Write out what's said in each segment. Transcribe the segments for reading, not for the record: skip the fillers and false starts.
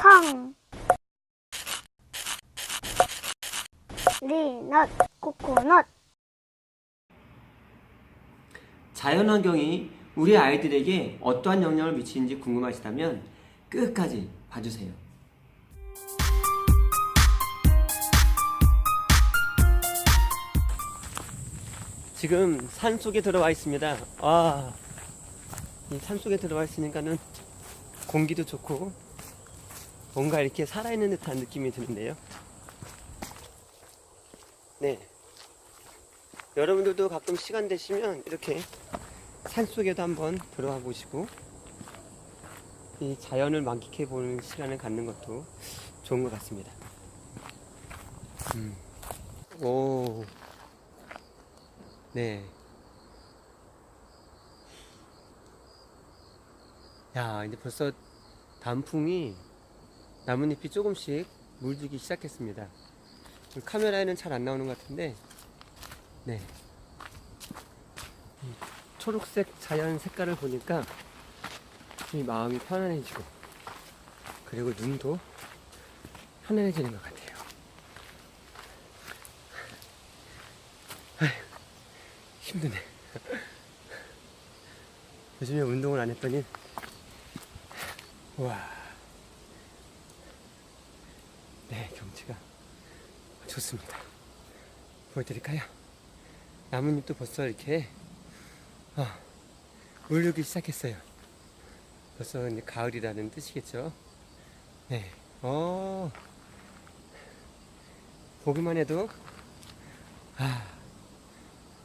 텅 리넛 코코넛. 자연환경이 우리 아이들에게 어떠한 영향을 미치는지 궁금하시다면 끝까지 봐주세요. 지금 산속에 들어와 있습니다. 이 산속에 들어와 있으니까는 공기도 좋고 뭔가 이렇게 살아있는 듯한 느낌이 드는데요. 네, 여러분들도 가끔 시간 되시면 이렇게 산속에도 한번 들어와 보시고 이 자연을 만끽해 보는 시간을 갖는 것도 좋은 것 같습니다. 오, 네. 야, 이제 벌써 단풍이 나뭇잎이 조금씩 물들기 시작했습니다. 카메라에는 잘 안 나오는 것 같은데, 네. 초록색 자연 색깔을 보니까 이 마음이 편안해지고, 그리고 눈도 편안해지는 것 같아요. 아휴, 힘드네. 요즘에 운동을 안 했더니, 와, 네, 경치가 좋습니다. 보여드릴까요? 나뭇잎도 벌써 이렇게 물르기 시작했어요. 벌써 이제 가을이라는 뜻이겠죠. 네, 보기만 해도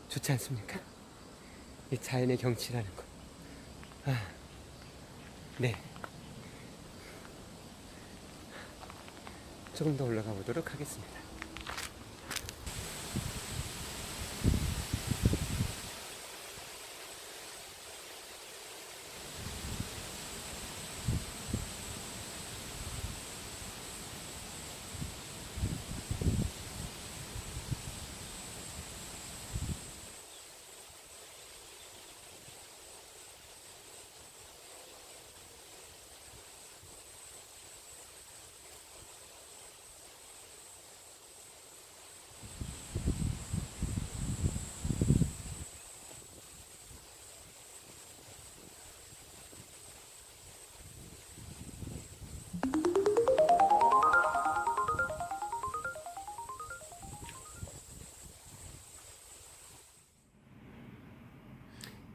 좋지 않습니까? 이 자연의 경치라는 거. 네. 조금 더 올라가 보도록 하겠습니다.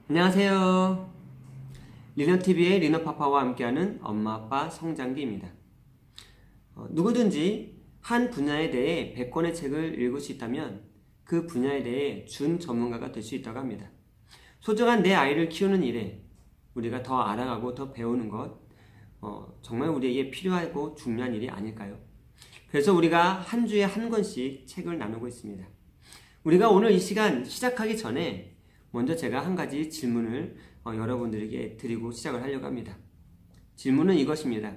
안녕하세요. 리너TV의 리너파파와 함께하는 엄마아빠 성장기입니다. 누구든지 한 분야에 대해 100권의 책을 읽을 수 있다면 그 분야에 대해 준 전문가가 될 수 있다고 합니다. 소중한 내 아이를 키우는 일에 우리가 더 알아가고 더 배우는 것, 정말 우리에게 필요하고 중요한 일이 아닐까요? 그래서 우리가 한 주에 한 권씩 책을 나누고 있습니다. 우리가 오늘 이 시간 시작하기 전에 먼저 제가 한 가지 질문을 여러분들에게 드리고 시작을 하려고 합니다. 질문은 이것입니다.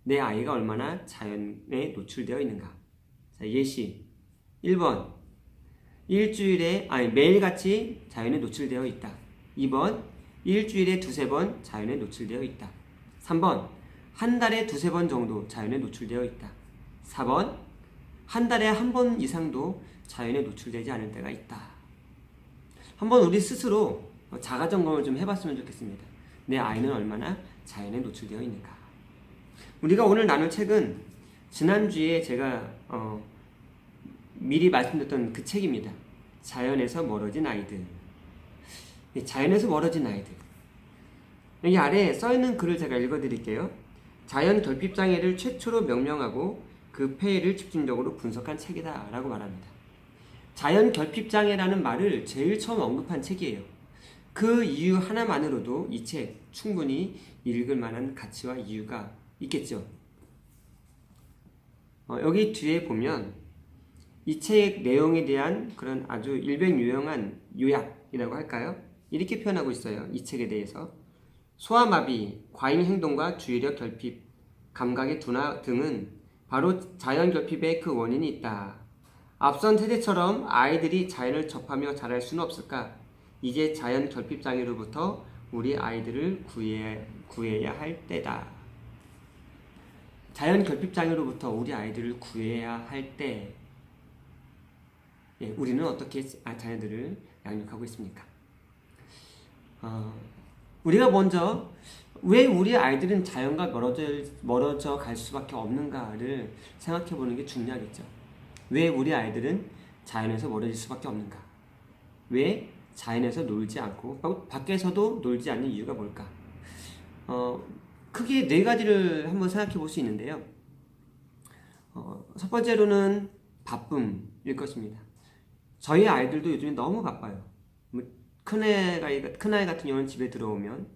내 아이가 얼마나 자연에 노출되어 있는가? 자, 예시 1번 매일같이 자연에 노출되어 있다. 2번 일주일에 두세 번 자연에 노출되어 있다. 3번 한 달에 두세 번 정도 자연에 노출되어 있다. 4번 한 달에 한 번 이상도 자연에 노출되지 않을 때가 있다. 한번 우리 스스로 자가점검을 좀 해봤으면 좋겠습니다. 내 아이는 얼마나 자연에 노출되어 있는가. 우리가 오늘 나눌 책은 지난주에 제가 미리 말씀드렸던 그 책입니다. 자연에서 멀어진 아이들. 자연에서 멀어진 아이들. 여기 아래에 써있는 글을 제가 읽어드릴게요. 자연 결핍장애를 최초로 명명하고 그 폐해를 집중적으로 분석한 책이다 라고 말합니다. 자연 결핍장애라는 말을 제일 처음 언급한 책이에요. 그 이유 하나만으로도 이 책 충분히 읽을 만한 가치와 이유가 있겠죠. 여기 뒤에 보면 이 책 내용에 대한 그런 아주 일백유명한 요약이라고 할까요? 이렇게 표현하고 있어요. 이 책에 대해서. 소아마비, 과잉행동과 주의력 결핍, 감각의 둔화 등은 바로 자연 결핍의 그 원인이 있다. 앞선 세대처럼 아이들이 자연을 접하며 자랄 수는 없을까? 이제 자연 결핍 장애로부터 우리 아이들을 구해야 할 때다. 자연 결핍 장애로부터 우리 아이들을 구해야 할 때 우리는 어떻게 자녀들을 양육하고 있습니까? 우리가 먼저 왜 우리 아이들은 자연과 멀어져 갈 수밖에 없는가를 생각해 보는 게 중요하겠죠. 왜 우리 아이들은 자연에서 멀어질 수밖에 없는가? 왜 자연에서 놀지 않고 밖에서도 놀지 않는 이유가 뭘까? 크게 네 가지를 한번 생각해 볼 수 있는데요. 첫 번째로는 바쁨일 것입니다. 저희 아이들도 요즘에 너무 바빠요. 큰아이 같은 경우는 집에 들어오면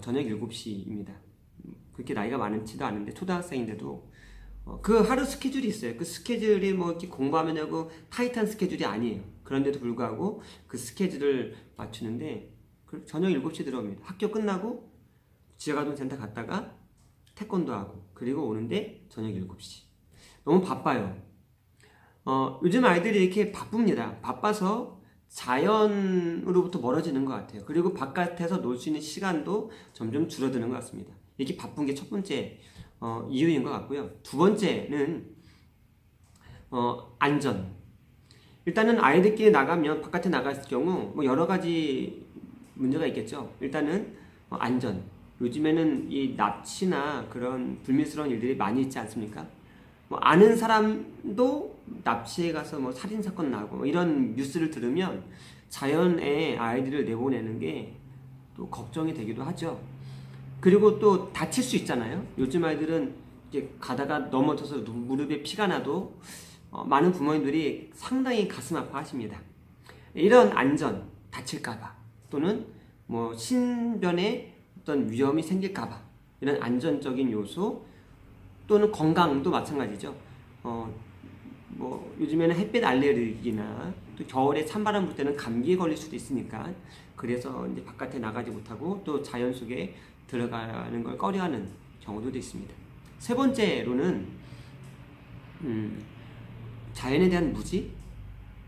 저녁 7시입니다. 그렇게 나이가 많지도 않은데 초등학생인데도 그 하루 스케줄이 있어요. 그 스케줄이 뭐 이렇게 공부하면 하고 타이트한 스케줄이 아니에요. 그런데도 불구하고 그 스케줄을 맞추는데 저녁 7시 들어옵니다. 학교 끝나고 지하가동센터 갔다가 태권도 하고 그리고 오는데 저녁 7시. 너무 바빠요. 요즘 아이들이 이렇게 바쁩니다. 바빠서 자연으로부터 멀어지는 것 같아요. 그리고 바깥에서 놀 수 있는 시간도 점점 줄어드는 것 같습니다. 이렇게 바쁜 게 첫 번째 이유인 것 같고요. 두 번째는 안전. 일단은 아이들끼리 나가면 바깥에 나갔을 경우 뭐 여러 가지 문제가 있겠죠. 일단은 안전. 요즘에는 이 납치나 그런 불미스러운 일들이 많이 있지 않습니까? 뭐 아는 사람도 납치해 가서 뭐 살인 사건 나고 이런 뉴스를 들으면 자연에 아이들을 내보내는 게 또 걱정이 되기도 하죠. 그리고 또 다칠 수 있잖아요. 요즘 아이들은 이렇게 가다가 넘어져서 무릎에 피가 나도 많은 부모님들이 상당히 가슴 아파하십니다. 이런 안전, 다칠까봐 또는 뭐 신변에 어떤 위험이 생길까봐 이런 안전적인 요소 또는 건강도 마찬가지죠. 뭐 요즘에는 햇빛 알레르기나 또 겨울에 찬바람 불 때는 감기에 걸릴 수도 있으니까 그래서 이제 바깥에 나가지 못하고 또 자연 속에 들어가는 걸 꺼려하는 경우도 있습니다. 세 번째로는 자연에 대한 무지.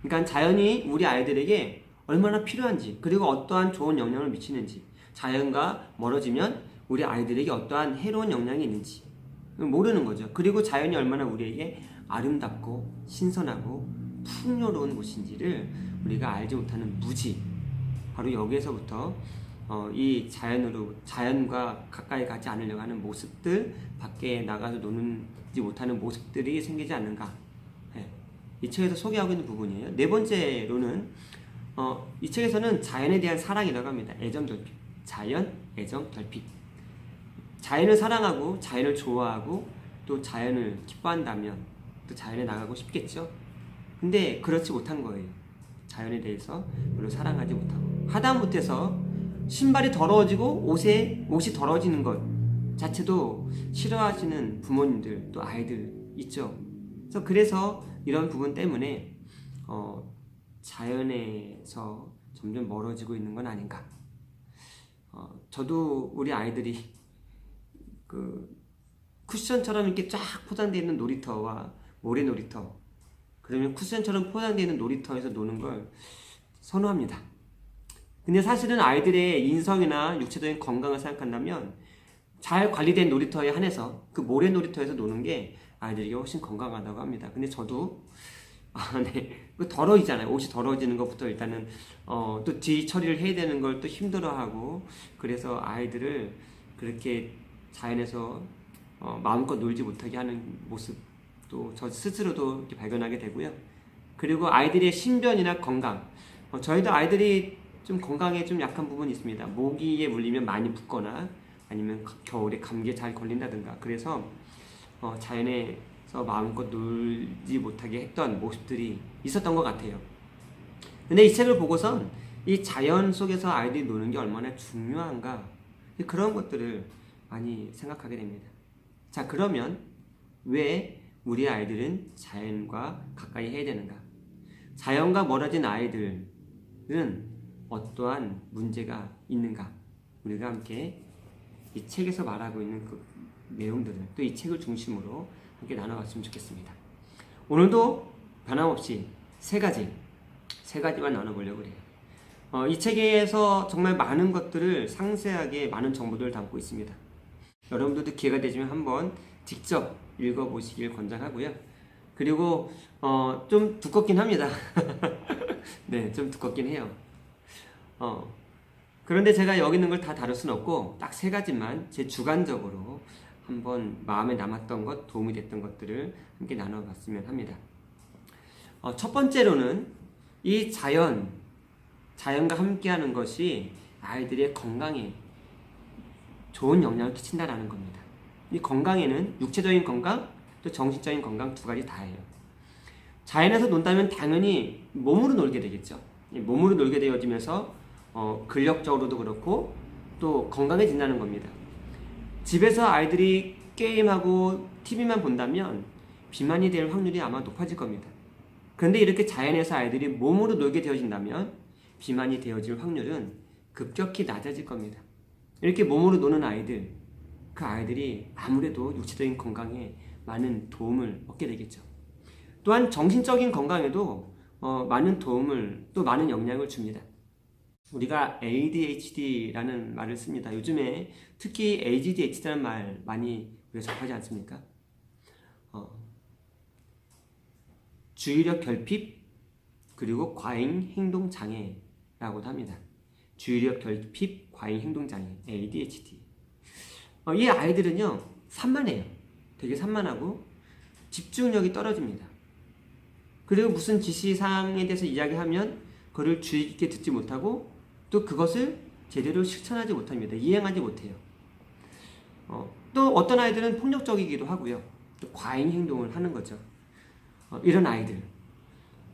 그러니까 자연이 우리 아이들에게 얼마나 필요한지 그리고 어떠한 좋은 영향을 미치는지 자연과 멀어지면 우리 아이들에게 어떠한 해로운 영향이 있는지 모르는 거죠. 그리고 자연이 얼마나 우리에게 아름답고 신선하고 풍요로운 곳인지를 우리가 알지 못하는 무지. 바로 여기에서부터 이 자연과 가까이 가지 않으려고 하는 모습들, 밖에 나가서 노는지 못하는 모습들이 생기지 않는가. 이 책에서 소개하고 있는 부분이에요. 네 번째로는 이 책에서는 자연에 대한 사랑이라고 합니다. 애정결핍. 자연, 애정, 결핍. 자연을 사랑하고 자연을 좋아하고 또 자연을 기뻐한다면 또 자연에 나가고 싶겠죠. 근데 그렇지 못한 거예요. 자연에 대해서 별로 사랑하지 못하고 하다못해서 신발이 더러워지고 옷이 더러워지는 것 자체도 싫어하시는 부모님들 또 아이들 있죠. 그래서 이런 부분 때문에 자연에서 점점 멀어지고 있는 건 아닌가. 저도 우리 아이들이 그 쿠션처럼 이렇게 쫙 포장되어 있는 놀이터와 모래 놀이터, 그러면 쿠션처럼 포장되어 있는 놀이터에서 노는 걸 선호합니다. 근데 사실은 아이들의 인성이나 육체적인 건강을 생각한다면 잘 관리된 놀이터에 한해서 그 모래 놀이터에서 노는 게 아이들에게 훨씬 건강하다고 합니다. 근데 저도 더러워지잖아요. 옷이 더러워지는 것부터 일단은 또 뒤 처리를 해야 되는 걸 또 힘들어하고 그래서 아이들을 그렇게 자연에서 마음껏 놀지 못하게 하는 모습도 저 스스로도 이렇게 발견하게 되고요. 그리고 아이들의 신변이나 건강, 저희도 아이들이 좀 건강에 좀 약한 부분이 있습니다. 모기에 물리면 많이 붓거나 아니면 겨울에 감기에 잘 걸린다든가 그래서 자연에서 마음껏 놀지 못하게 했던 모습들이 있었던 것 같아요. 근데 이 책을 보고선 이 자연 속에서 아이들이 노는 게 얼마나 중요한가 그런 것들을 많이 생각하게 됩니다. 자, 그러면 왜 우리 아이들은 자연과 가까이 해야 되는가? 자연과 멀어진 아이들은 어떠한 문제가 있는가? 우리가 함께 이 책에서 말하고 있는 그 내용들을 또 이 책을 중심으로 함께 나눠봤으면 좋겠습니다. 오늘도 변함없이 세 가지만 나눠보려고 해요. 이 책에서 정말 많은 것들을 상세하게 많은 정보들을 담고 있습니다. 여러분들도 기회가 되시면 한번 직접 읽어보시길 권장하고요. 그리고 좀 두껍긴 합니다. 네, 좀 두껍긴 해요. 그런데 제가 여기 있는 걸 다 다룰 수는 없고 딱 세 가지만 제 주관적으로 한번 마음에 남았던 것, 도움이 됐던 것들을 함께 나눠봤으면 합니다. 첫 번째로는 이 자연과 함께하는 것이 아이들의 건강에 좋은 영향을 끼친다라는 겁니다. 이 건강에는 육체적인 건강, 또 정신적인 건강 두 가지 다예요. 자연에서 논다면 당연히 몸으로 놀게 되겠죠. 몸으로 놀게 되어지면서 근력적으로도 그렇고 또 건강해진다는 겁니다. 집에서 아이들이 게임하고 TV만 본다면 비만이 될 확률이 아마 높아질 겁니다. 그런데 이렇게 자연에서 아이들이 몸으로 놀게 되어진다면 비만이 되어질 확률은 급격히 낮아질 겁니다. 이렇게 몸으로 노는 아이들, 그 아이들이 아무래도 육체적인 건강에 많은 도움을 얻게 되겠죠. 또한 정신적인 건강에도 많은 도움을, 또 많은 영향을 줍니다. 우리가 ADHD라는 말을 씁니다. 요즘에 특히 ADHD라는 말 많이 접하지 않습니까? 주의력 결핍 그리고 과잉 행동 장애라고도 합니다. 주의력 결핍, 과잉 행동 장애, ADHD. 이 아이들은요 산만해요. 되게 산만하고 집중력이 떨어집니다. 그리고 무슨 지시사항에 대해서 이야기하면 그걸 주의 깊게 듣지 못하고 또 그것을 제대로 실천하지 못합니다. 이행하지 못해요. 또 어떤 아이들은 폭력적이기도 하고요. 또 과잉 행동을 하는 거죠. 이런 아이들.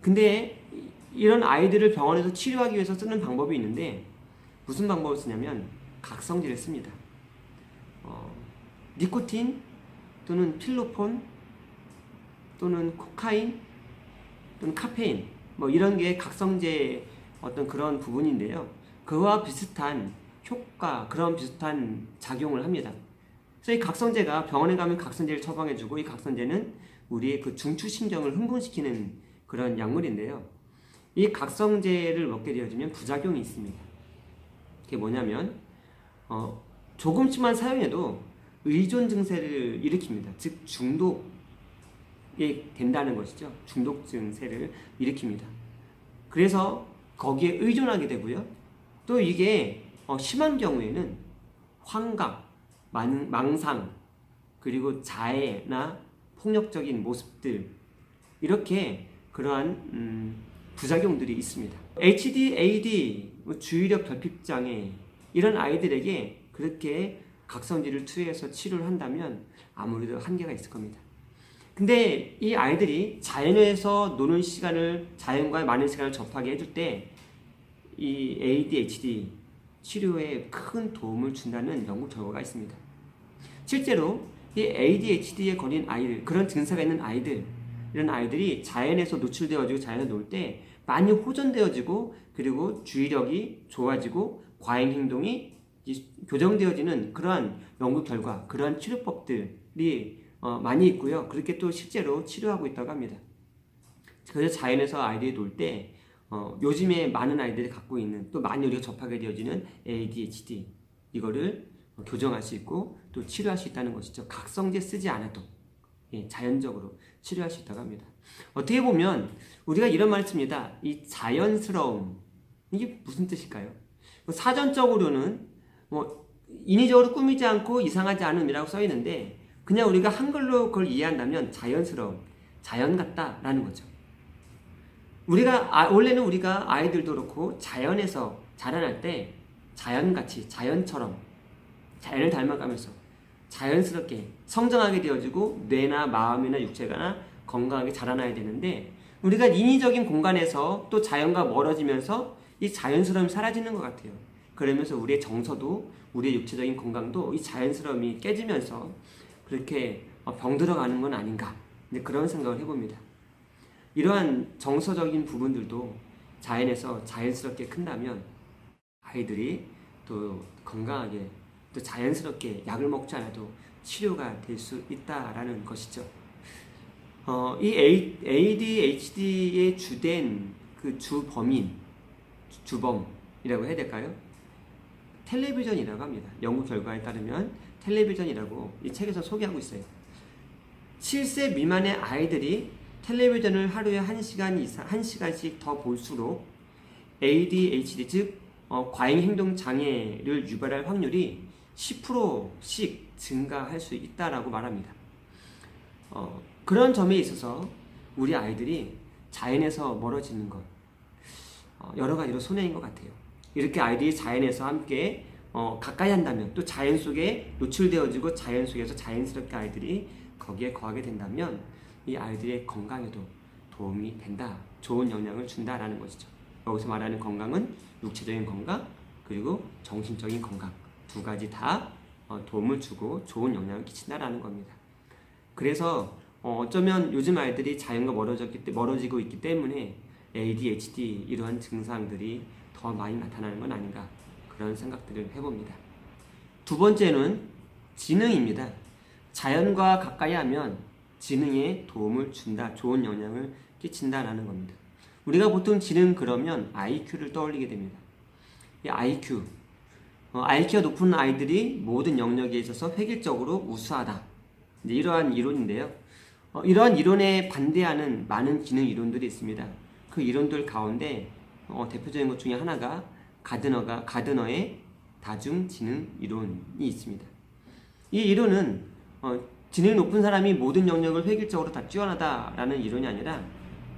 근데 이런 아이들을 병원에서 치료하기 위해서 쓰는 방법이 있는데 무슨 방법을 쓰냐면 각성제를 씁니다. 니코틴 또는 필로폰 또는 코카인 또는 카페인 뭐 이런 게 각성제 어떤 그런 부분인데요. 그와 비슷한 효과, 그런 비슷한 작용을 합니다. 그래서 이 각성제가 병원에 가면 각성제를 처방해주고 이 각성제는 우리의 그 중추신경을 흥분시키는 그런 약물인데요. 이 각성제를 먹게 되어지면 부작용이 있습니다. 그게 뭐냐면 조금씩만 사용해도 의존 증세를 일으킵니다. 즉 중독이 된다는 것이죠. 중독 증세를 일으킵니다. 그래서 거기에 의존하게 되고요. 또 이게 심한 경우에는 환각, 망상, 그리고 자해나 폭력적인 모습들 이렇게 그러한 부작용들이 있습니다. HD, AD, 주의력 결핍장애 이런 아이들에게 그렇게 각성제를 투여해서 치료를 한다면 아무래도 한계가 있을 겁니다. 근데 이 아이들이 자연에서 노는 시간을, 자연과의 많은 시간을 접하게 해줄 때 이 ADHD 치료에 큰 도움을 준다는 연구 결과가 있습니다. 실제로 이 ADHD에 걸린 아이들, 그런 증세가 있는 아이들, 이런 아이들이 자연에서 노출되어지고 자연에서 놀 때 많이 호전되어지고 그리고 주의력이 좋아지고 과잉 행동이 교정되어지는 그러한 연구 결과, 그러한 치료법들이 많이 있고요. 그렇게 또 실제로 치료하고 있다고 합니다. 그래서 자연에서 아이들이 놀 때 요즘에 많은 아이들이 갖고 있는 또 많이 우리가 접하게 되어지는 ADHD 이거를 교정할 수 있고 또 치료할 수 있다는 것이죠. 각성제 쓰지 않아도 자연적으로 치료할 수 있다고 합니다. 어떻게 보면 우리가 이런 말을 씁니다. 이 자연스러움 이게 무슨 뜻일까요? 사전적으로는 인위적으로 꾸미지 않고 이상하지 않음이라고 써 있는데 그냥 우리가 한글로 그걸 이해한다면 자연스러움, 자연 같다라는 거죠. 원래는 우리가 아이들도 그렇고 자연에서 자라날 때 자연같이, 자연처럼 자연을 닮아가면서 자연스럽게 성장하게 되어지고 뇌나 마음이나 육체가 건강하게 자라나야 되는데 우리가 인위적인 공간에서 또 자연과 멀어지면서 이 자연스러움이 사라지는 것 같아요. 그러면서 우리의 정서도 우리의 육체적인 건강도 이 자연스러움이 깨지면서 그렇게 병들어가는 건 아닌가 그런 생각을 해봅니다. 이러한 정서적인 부분들도 자연에서 자연스럽게 큰다면 아이들이 또 건강하게 또 자연스럽게 약을 먹지 않아도 치료가 될 수 있다라는 것이죠. 이 ADHD의 주된 그 주범이라고 해야 될까요? 텔레비전이라고 합니다. 연구 결과에 따르면 텔레비전이라고 이 책에서 소개하고 있어요. 7세 미만의 아이들이 텔레비전을 하루에 1시간 이상, 1시간씩 더 볼수록 ADHD, 즉 과잉 행동 장애를 유발할 확률이 10%씩 증가할 수 있다라고 말합니다. 그런 점에 있어서 우리 아이들이 자연에서 멀어지는 것 여러 가지로 손해인 것 같아요. 이렇게 아이들이 자연에서 함께 가까이 한다면, 또 자연 속에 노출되어지고 자연 속에서 자연스럽게 아이들이 거기에 거하게 된다면 이 아이들의 건강에도 도움이 된다, 좋은 영향을 준다라는 것이죠. 여기서 말하는 건강은 육체적인 건강 그리고 정신적인 건강 두 가지 다 도움을 주고 좋은 영향을 끼친다라는 겁니다. 그래서 어쩌면 요즘 아이들이 자연과 멀어지고 있기 때문에 ADHD 이러한 증상들이 더 많이 나타나는 건 아닌가, 그런 생각들을 해봅니다. 두 번째는 지능입니다. 자연과 가까이 하면 지능에 도움을 준다, 좋은 영향을 끼친다라는 겁니다. 우리가 보통 지능 그러면 IQ를 떠올리게 됩니다. 이 IQ가 높은 아이들이 모든 영역에 있어서 획일적으로 우수하다, 이제 이러한 이론인데요. 이러한 이론에 반대하는 많은 지능 이론들이 있습니다. 그 이론들 가운데 대표적인 것 중에 하나가 가드너의 다중지능 이론이 있습니다. 이 이론은 지능이 높은 사람이 모든 영역을 획일적으로 다 뛰어나다라는 이론이 아니라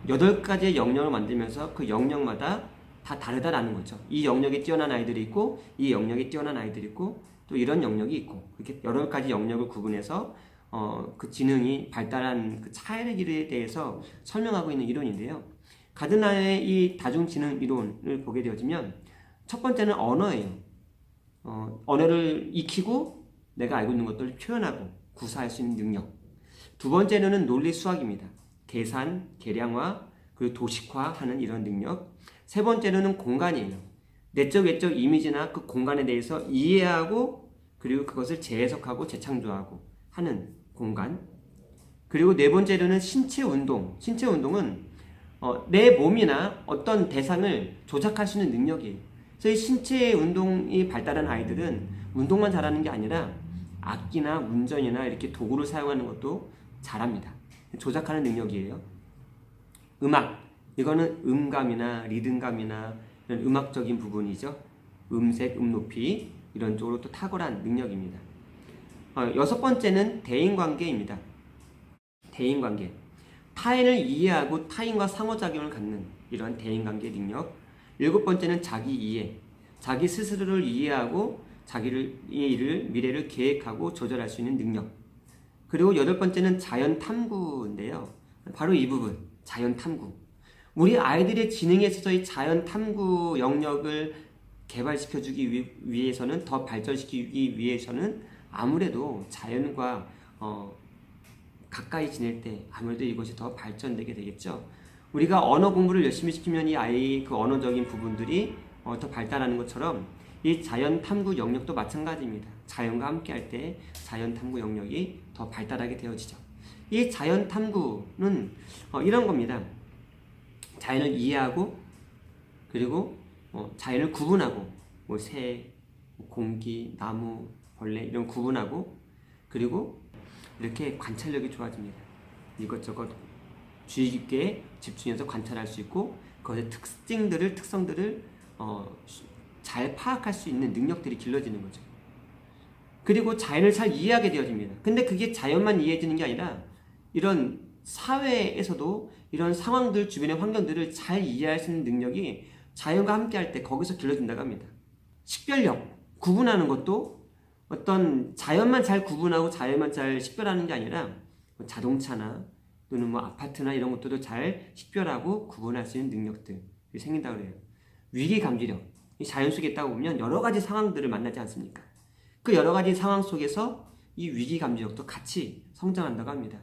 8가지의 영역을 만들면서 그 영역마다 다 다르다라는 거죠. 이 영역에 뛰어난 아이들이 있고, 이 영역에 뛰어난 아이들이 있고, 또 이런 영역이 있고, 이렇게 여러 가지 영역을 구분해서 그 지능이 발달한 그 차이에 대해서 설명하고 있는 이론인데요. 가드너의 이 다중지능 이론을 보게 되어지면 첫 번째는 언어예요. 언어를 익히고 내가 알고 있는 것들을 표현하고 구사할 수 있는 능력. 두 번째는 논리 수학입니다. 계산, 계량화, 그리고 도식화하는 이런 능력. 세 번째는 공간이에요. 내적, 외적 이미지나 그 공간에 대해서 이해하고 그리고 그것을 재해석하고 재창조하고 하는 공간. 그리고 네 번째로는 신체 운동. 신체 운동은 내 몸이나 어떤 대상을 조작할 수 있는 능력이에요. 그래서 이 신체 운동이 발달한 아이들은 운동만 잘하는 게 아니라 악기나 운전이나 이렇게 도구를 사용하는 것도 잘합니다. 조작하는 능력이에요. 음악, 이거는 음감이나 리듬감이나 이런 음악적인 부분이죠. 음색, 음높이 이런 쪽으로 또 탁월한 능력입니다. 여섯 번째는 대인관계입니다. 대인관계, 타인을 이해하고 타인과 상호작용을 갖는 이런 대인관계 능력. 일곱 번째는 자기이해, 자기 스스로를 이해하고 자기의 일을, 미래를 계획하고 조절할 수 있는 능력. 그리고 여덟 번째는 자연탐구인데요. 바로 이 부분, 자연탐구. 우리 아이들의 지능에 있어서 이 자연탐구 영역을 개발시켜주기 위해서는, 더 발전시키기 위해서는 아무래도 자연과 가까이 지낼 때 아무래도 이것이 더 발전되게 되겠죠. 우리가 언어 공부를 열심히 시키면 이 아이 그 언어적인 부분들이 더 발달하는 것처럼 이 자연 탐구 영역도 마찬가지입니다. 자연과 함께 할 때 자연 탐구 영역이 더 발달하게 되어지죠. 이 자연 탐구는 이런 겁니다. 자연을 이해하고 그리고 자연을 구분하고 새, 공기, 나무, 벌레 이런 구분하고 그리고 이렇게 관찰력이 좋아집니다. 이것저것 주의 깊게 집중해서 관찰할 수 있고 그것의 특성들을 잘 파악할 수 있는 능력들이 길러지는 거죠. 그리고 자연을 잘 이해하게 되어집니다. 근데 그게 자연만 이해해지는 게 아니라 이런 사회에서도 이런 상황들, 주변의 환경들을 잘 이해할 수 있는 능력이 자연과 함께 할 때 거기서 길러진다고 합니다. 식별력, 구분하는 것도 어떤 자연만 잘 구분하고 자연만 잘 식별하는 게 아니라 자동차나 또는 아파트나 이런 것들도 잘 식별하고 구분할 수 있는 능력들이 생긴다고 해요. 위기감지력, 이 자연 속에 있다가 보면 여러 가지 상황들을 만나지 않습니까? 그 여러 가지 상황 속에서 이 위기감지력도 같이 성장한다고 합니다.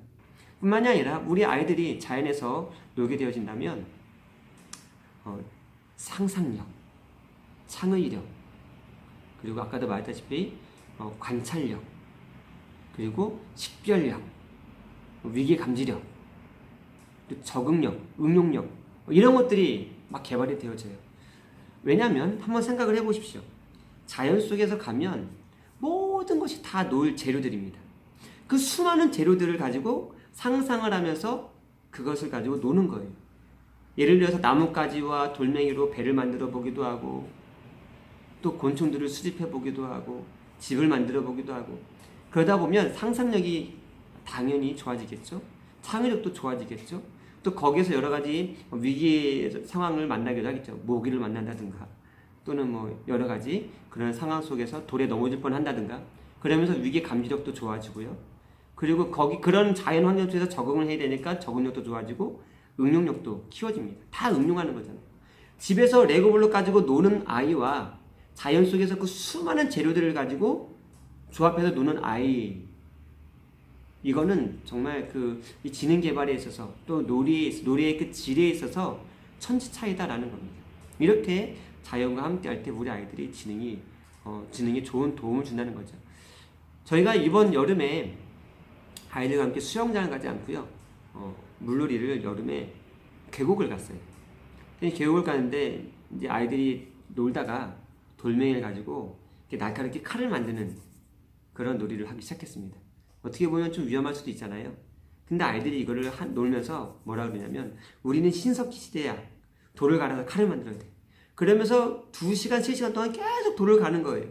뿐만이 아니라 우리 아이들이 자연에서 놀게 되어진다면 상상력, 창의력, 그리고 아까도 말했다시피 관찰력, 그리고 식별력, 위기감지력, 적응력, 응용력 이런 것들이 막 개발이 되어져요. 왜냐하면 한번 생각을 해보십시오. 자연 속에서 가면 모든 것이 다 놀 재료들입니다. 그 수많은 재료들을 가지고 상상을 하면서 그것을 가지고 노는 거예요. 예를 들어서 나뭇가지와 돌멩이로 배를 만들어 보기도 하고, 또 곤충들을 수집해 보기도 하고, 집을 만들어 보기도 하고, 그러다 보면 상상력이 당연히 좋아지겠죠. 창의력도 좋아지겠죠. 또 거기에서 여러 가지 위기의 상황을 만나기도 하겠죠. 모기를 만난다든가, 또는 뭐 여러 가지 그런 상황 속에서 돌에 넘어질 뻔한다든가, 그러면서 위기 감지력도 좋아지고요. 그리고 그런 자연 환경 속에서 적응을 해야 되니까 적응력도 좋아지고 응용력도 키워집니다. 다 응용하는 거잖아요. 집에서 레고블록 가지고 노는 아이와 자연 속에서 그 수많은 재료들을 가지고 조합해서 노는 아이, 이거는 정말 이 지능 개발에 있어서 또 놀이의 그 질에 있어서 천지 차이다라는 겁니다. 이렇게 자연과 함께 할 때 우리 아이들이 지능에 좋은 도움을 준다는 거죠. 저희가 이번 여름에 아이들과 함께 수영장을 가지 않고요. 물놀이를 여름에 계곡을 갔어요. 계곡을 가는데 이제 아이들이 놀다가 돌멩이를 가지고 이렇게 날카롭게 칼을 만드는 그런 놀이를 하기 시작했습니다. 어떻게 보면 좀 위험할 수도 있잖아요. 근데 아이들이 이거를 놀면서 뭐라 그러냐면, 우리는 신석기 시대야. 돌을 갈아서 칼을 만들어야 돼. 그러면서 2시간, 3시간 동안 계속 돌을 가는 거예요.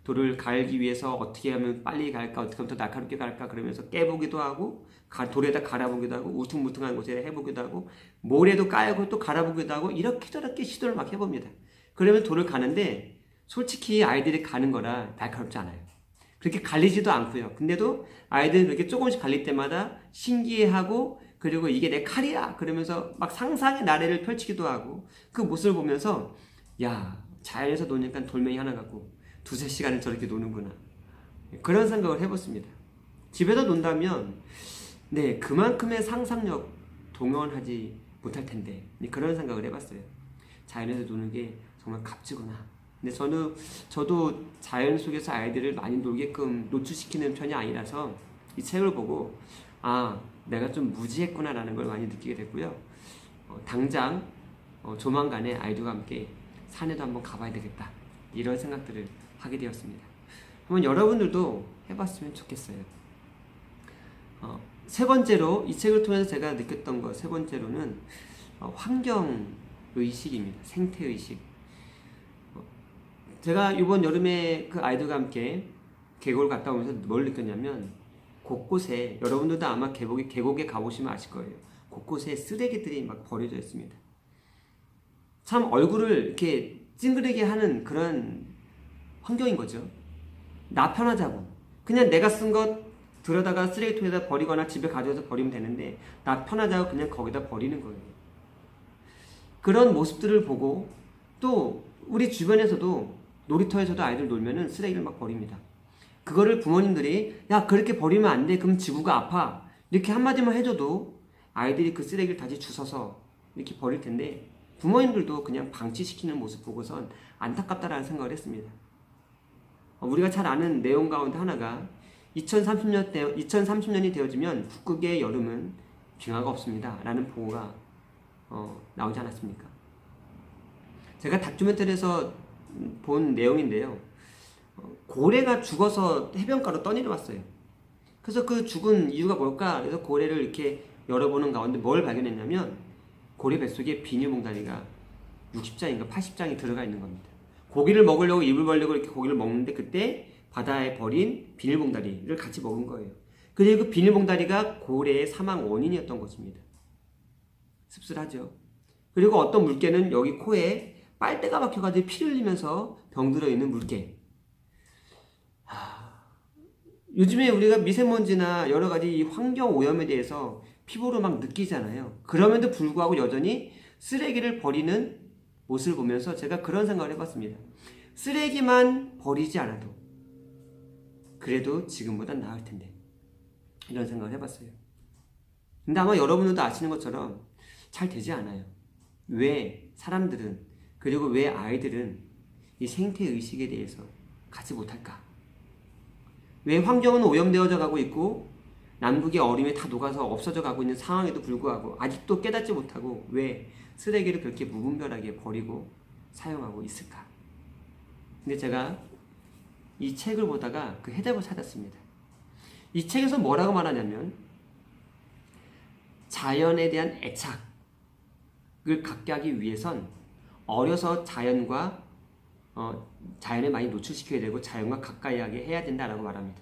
돌을 갈기 위해서 어떻게 하면 빨리 갈까, 어떻게 하면 더 날카롭게 갈까, 그러면서 깨보기도 하고, 돌에다 갈아보기도 하고, 울퉁불퉁한 곳에 해보기도 하고, 모래도 깔고 또 갈아보기도 하고, 이렇게 저렇게 시도를 막 해봅니다. 그러면 돌을 가는데 솔직히 아이들이 가는 거라 날카롭지 않아요. 그렇게 갈리지도 않고요. 근데도 아이들은 그렇게 조금씩 갈릴 때마다 신기해하고, 그리고 이게 내 칼이야 그러면서 막 상상의 나래를 펼치기도 하고, 그 모습을 보면서 야, 자연에서 노니까 돌멩이 하나 갖고 2-3시간을 저렇게 노는구나, 그런 생각을 해봤습니다. 집에서 논다면 그만큼의 상상력 동원하지 못할 텐데, 그런 생각을 해봤어요. 자연에서 노는 게 정말 값지구나. 근데 저도 자연 속에서 아이들을 많이 놀게끔 노출시키는 편이 아니라서 이 책을 보고 내가 좀 무지했구나라는 걸 많이 느끼게 됐고요. 당장 조만간에 아이들과 함께 산에도 한번 가봐야 되겠다, 이런 생각들을 하게 되었습니다. 한번 여러분들도 해봤으면 좋겠어요. 세 번째로, 이 책을 통해서 제가 느꼈던 것, 세 번째로는 환경의식입니다. 생태의식. 제가 이번 여름에 그 아이들과 함께 계곡을 갔다 오면서 뭘 느꼈냐면, 곳곳에, 여러분들도 아마 계곡에 가보시면 아실 거예요. 곳곳에 쓰레기들이 막 버려져 있습니다. 참 얼굴을 이렇게 찡그리게 하는 그런 환경인 거죠. 나 편하자고. 그냥 내가 쓴 것 들여다가 쓰레기통에다 버리거나 집에 가져와서 버리면 되는데, 나 편하자고 그냥 거기다 버리는 거예요. 그런 모습들을 보고, 또 우리 주변에서도, 놀이터에서도 아이들 놀면은 쓰레기를 막 버립니다. 그거를 부모님들이 야, 그렇게 버리면 안 돼, 그럼 지구가 아파, 이렇게 한마디만 해줘도 아이들이 그 쓰레기를 다시 주워서 이렇게 버릴 텐데, 부모님들도 그냥 방치시키는 모습 보고선 안타깝다라는 생각을 했습니다. 우리가 잘 아는 내용 가운데 하나가 2030년이 되어지면 북극의 여름은 빙하가 없습니다 라는 보고가 나오지 않았습니까? 제가 다큐멘터리에서 본 내용인데요. 고래가 죽어서 해변가로 떠내려왔어요. 그래서 그 죽은 이유가 뭘까? 그래서 고래를 이렇게 열어보는 가운데 뭘 발견했냐면, 고래 뱃속에 비닐봉다리가 60장인가 80장이 들어가 있는 겁니다. 고기를 먹으려고 입을 벌리고 이렇게 고기를 먹는데, 그때 바다에 버린 비닐봉다리를 같이 먹은 거예요. 그리고 그 비닐봉다리가 고래의 사망 원인이었던 것입니다. 씁쓸하죠. 그리고 어떤 물개는 여기 코에 빨대가 박혀가지고 피를 흘리면서 병들어 있는 물개. 요즘에 우리가 미세먼지나 여러 가지 이 환경 오염에 대해서 피부로 막 느끼잖아요. 그럼에도 불구하고 여전히 쓰레기를 버리는 모습을 보면서 제가 그런 생각을 해봤습니다. 쓰레기만 버리지 않아도 그래도 지금보단 나을 텐데, 이런 생각을 해봤어요. 근데 아마 여러분들도 아시는 것처럼 잘 되지 않아요. 왜 사람들은, 그리고 왜 아이들은 이 생태의식에 대해서 갖지 못할까? 왜 환경은 오염되어져 가고 있고 남극의 얼음이 다 녹아서 없어져 가고 있는 상황에도 불구하고 아직도 깨닫지 못하고 왜 쓰레기를 그렇게 무분별하게 버리고 사용하고 있을까? 근데 제가 이 책을 보다가 그 해답을 찾았습니다. 이 책에서 뭐라고 말하냐면 자연에 대한 애착을 갖게 하기 위해선 어려서 자연에 많이 노출시켜야 되고 자연과 가까이 하게 해야 된다라고 말합니다.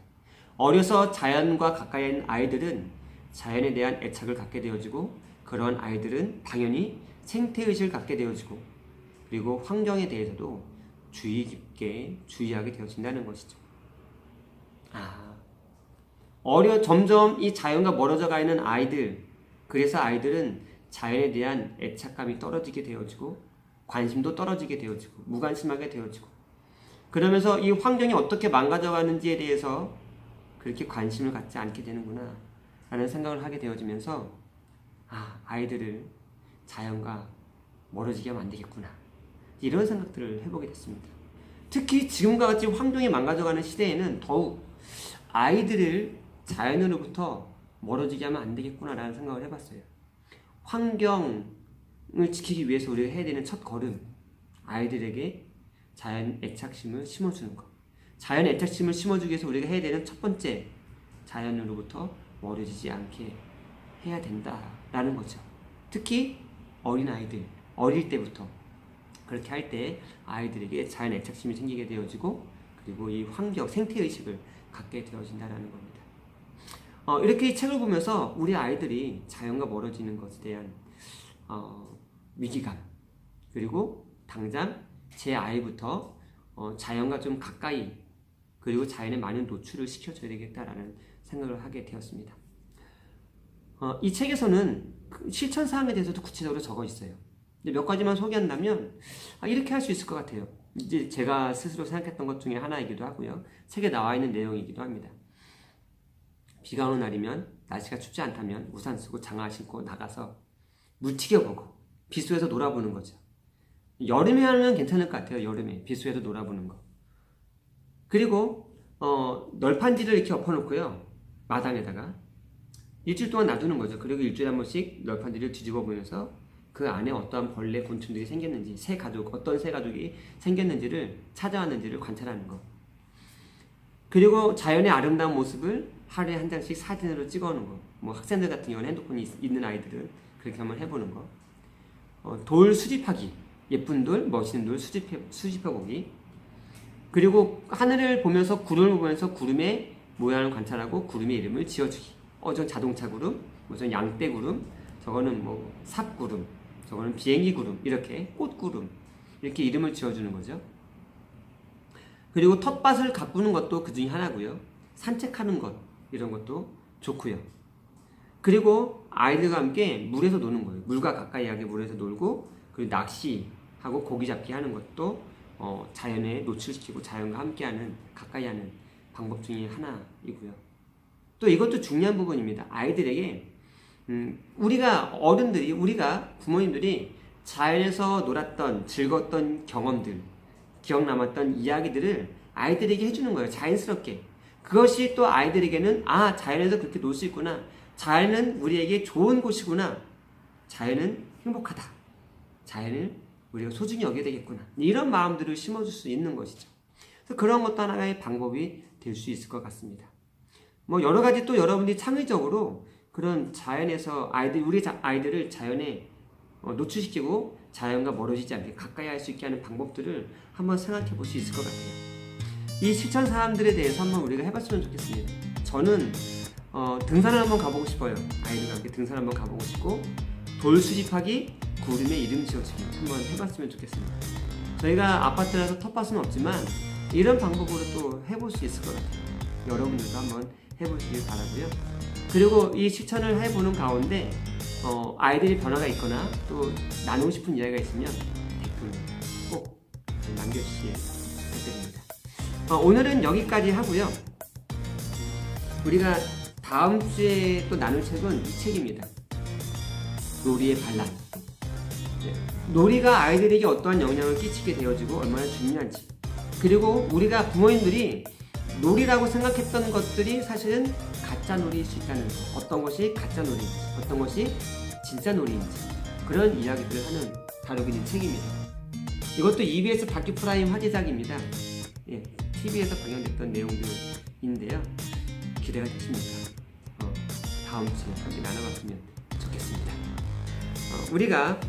어려서 자연과 가까이 있는 아이들은 자연에 대한 애착을 갖게 되어지고 그런 아이들은 당연히 생태의식을 갖게 되어지고 그리고 환경에 대해서도 주의 깊게 주의하게 되어진다는 것이죠. 점점 이 자연과 멀어져 가 있는 아이들, 그래서 아이들은 자연에 대한 애착감이 떨어지게 되어지고 관심도 떨어지게 되어지고 무관심하게 되어지고 그러면서 이 환경이 어떻게 망가져가는지에 대해서 그렇게 관심을 갖지 않게 되는구나 라는 생각을 하게 되어지면서 아이들을 자연과 멀어지게 하면 안 되겠구나 이런 생각들을 해보게 됐습니다. 특히 지금과 같이 환경이 망가져가는 시대에는 더욱 아이들을 자연으로부터 멀어지게 하면 안 되겠구나 라는 생각을 해봤어요. 환경을 지키기 위해서 우리가 해야 되는 첫 걸음, 아이들에게 자연 애착심을 심어주는 것. 자연 애착심을 심어주기 위해서 우리가 해야 되는 첫 번째, 자연으로부터 멀어지지 않게 해야 된다라는 거죠. 특히 어린아이들, 어릴 때부터 그렇게 할 때 아이들에게 자연 애착심이 생기게 되어지고 그리고 이 환경, 생태의식을 갖게 되어진다는 겁니다. 이렇게 이 책을 보면서 우리 아이들이 자연과 멀어지는 것에 대한 위기감, 그리고 당장 제 아이부터 자연과 좀 가까이 그리고 자연에 많은 노출을 시켜줘야 되겠다라는 생각을 하게 되었습니다. 이 책에서는 실천 사항에 대해서도 구체적으로 적어 있어요. 몇 가지만 소개한다면 이렇게 할 수 있을 것 같아요. 이제 제가 스스로 생각했던 것 중에 하나이기도 하고요. 책에 나와 있는 내용이기도 합니다. 비가 오는 날이면 날씨가 춥지 않다면 우산 쓰고 장화 신고 나가서 물튀겨 보고 빗속에서 놀아보는 거죠. 여름에 하면 괜찮을 것 같아요. 여름에 빗속에서 놀아보는 거. 그리고 널판지를 이렇게 엎어놓고요. 마당에다가 일주일 동안 놔두는 거죠. 그리고 일주일에 한 번씩 널판지를 뒤집어 보면서 그 안에 어떠한 벌레, 곤충들이 생겼는지, 어떤 새 가족이 생겼는지를 찾아왔는지를 관찰하는 거. 그리고 자연의 아름다운 모습을 하루에 한 장씩 사진으로 찍어오는 거. 뭐 학생들 같은 경우는 핸드폰이 있는 아이들은 그렇게 한번 해보는 거. 돌 수집하기. 예쁜 돌, 멋있는 돌 수집해보기. 그리고 하늘을 보면서 구름을 보면서 구름의 모양을 관찰하고 구름의 이름을 지어주기. 전 자동차 구름, 전 양떼 구름, 저거는 뭐 삽구름, 저거는 비행기 구름, 이렇게 꽃구름 이렇게 이름을 지어주는 거죠. 그리고 텃밭을 가꾸는 것도 그 중에 하나고요. 산책하는 것 이런 것도 좋고요. 그리고 아이들과 함께 물에서 노는 거예요. 물과 가까이 하게 물에서 놀고 그리고 낚시하고 고기 잡기 하는 것도 자연에 노출시키고 자연과 함께하는 가까이 하는 방법 중에 하나이고요. 또 이것도 중요한 부분입니다. 아이들에게 우리가 부모님들이 자연에서 놀았던 즐거웠던 경험들, 기억 남았던 이야기들을 아이들에게 해주는 거예요. 자연스럽게. 그것이 또 아이들에게는 자연에서 그렇게 놀 수 있구나. 자연은 우리에게 좋은 곳이구나. 자연은 행복하다. 자연을 우리가 소중히 여겨야 되겠구나. 이런 마음들을 심어줄 수 있는 것이죠. 그래서 그런 것도 하나의 방법이 될 수 있을 것 같습니다. 뭐 여러 가지 또 여러분들이 창의적으로 그런 자연에서 우리 아이들을 자연에 노출시키고 자연과 멀어지지 않게 가까이 할 수 있게 하는 방법들을 한번 생각해 볼 수 있을 것 같아요. 이 실천 사항들에 대해서 한번 우리가 해봤으면 좋겠습니다. 저는 등산을 한번 가보고 싶어요. 아이들과 함께 등산 한번 가보고 싶고 돌 수집하기, 구름에 이름 지어주기 한번 해봤으면 좋겠습니다. 저희가 아파트라서 텃밭은 없지만 이런 방법으로 또 해볼 수 있을 것 같아요. 여러분들도 한번 해보시길 바라고요. 그리고 이 실천을 해보는 가운데 아이들이 변화가 있거나 또 나누고 싶은 이야기가 있으면 댓글 꼭 남겨주시길 부탁드립니다. 오늘은 여기까지 하고요. 우리가 다음 주에 또 나눌 책은 이 책입니다. 놀이의 반란. 놀이가 아이들에게 어떠한 영향을 끼치게 되어지고 얼마나 중요한지, 그리고 우리가 부모님들이 놀이라고 생각했던 것들이 사실은 가짜 놀이일 수 있다는 것, 어떤 것이 가짜 놀이인지, 어떤 것이 진짜 놀이인지, 그런 이야기들을 다루게 된 책입니다. 이것도 EBS 다큐프라임 화제작입니다. TV에서 방영됐던 내용들인데요. 기대가 되십니까? 다음 주에 함께 나눠봤으면 좋겠습니다. 우리가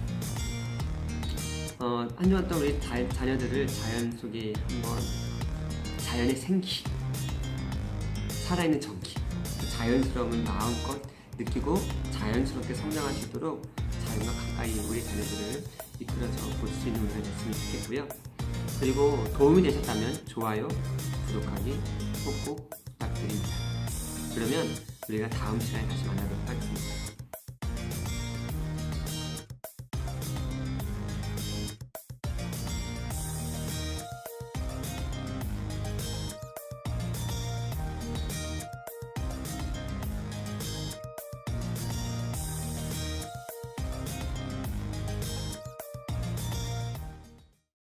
한 주간 동안 우리 자녀들을 자연 속에 한번 자연의 생기, 살아있는 전기, 그 자연스러움을 마음껏 느끼고 자연스럽게 성장할 수 있도록 자연과 가까이 우리 자녀들을 이끌어서 볼 수 있는 우리가 됐으면 좋겠고요. 그리고 도움이 되셨다면 좋아요, 구독하기 꼭꼭 부탁드립니다. 그러면 우리가 다음 시간에 다시 만나도록 하겠습니다.